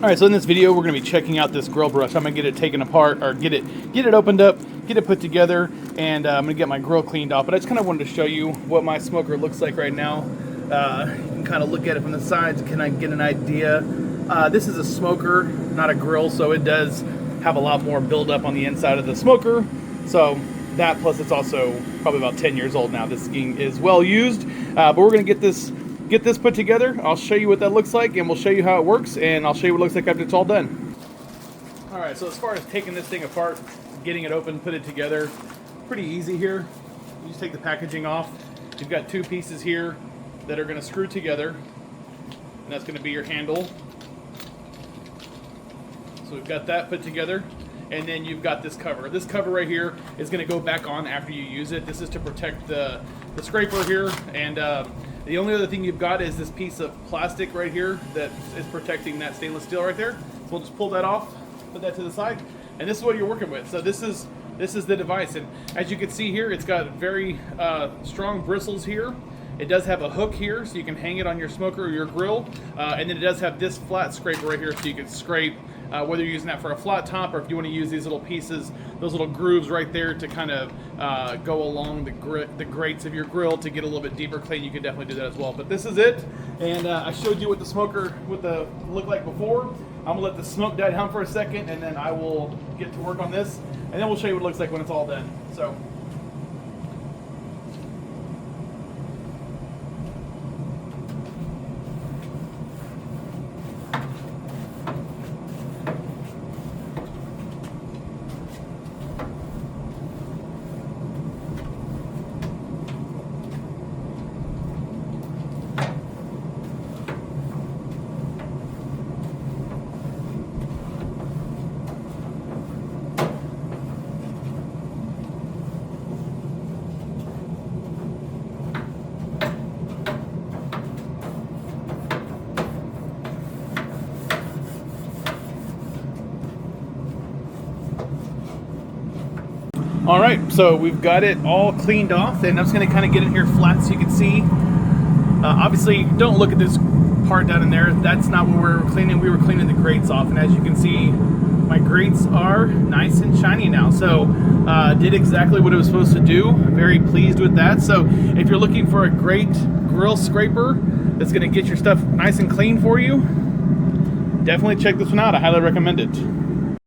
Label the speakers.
Speaker 1: All right, so in this video, we're going to be checking out this grill brush. I'm going to get it taken apart, or get it opened up, get it put together, and I'm going to get my grill cleaned off. But I just kind of wanted to show you what my smoker looks like right now. You can kind of look at it from the sides. Can I get an idea? This is a smoker, not a grill, so it does have a lot more buildup on the inside of the smoker. So that, plus it's also probably about 10 years old now. This thing is well used, but we're going to get this put together. I'll show you what that looks like, and we'll show you how it works, and I'll show you what it looks like after it's all done. All right, so as far as taking this thing apart, getting it open, put it together, pretty easy here. You just take the packaging off. You've got two pieces here that are going to screw together, and that's going to be your handle. So we've got that put together, and then you've got this cover. This cover right here is going to go back on after you use it. This is to protect the scraper here, and the only other thing you've got is this piece of plastic right here that is protecting that stainless steel right there. So we'll just pull that off, put that to the side, and this is what you're working with. So this is the device, and as you can see here, it's got very strong bristles here. It does have a hook here, so you can hang it on your smoker or your grill, and then it does have this flat scraper right here, so you can scrape, whether you're using that for a flat top or if you want to use these little pieces, those little grooves right there to kind of go along the grates of your grill to get a little bit deeper clean. You can definitely do that as well. But this is it, and I showed you what the smoker would look like before. I'm gonna let the smoke die down for a second, and then I will get to work on this, and then we'll show you what it looks like when it's all done. So. All right, so we've got it all cleaned off, and I'm just going to kind of get it here flat so you can see. Obviously, don't look at this part down in there. That's not what we were cleaning. We were cleaning the grates off, and as you can see, my grates are nice and shiny now. So did exactly what it was supposed to do. Very pleased with that. So if you're looking for a great grill scraper that's going to get your stuff nice and clean for you, definitely check this one out. I highly recommend it.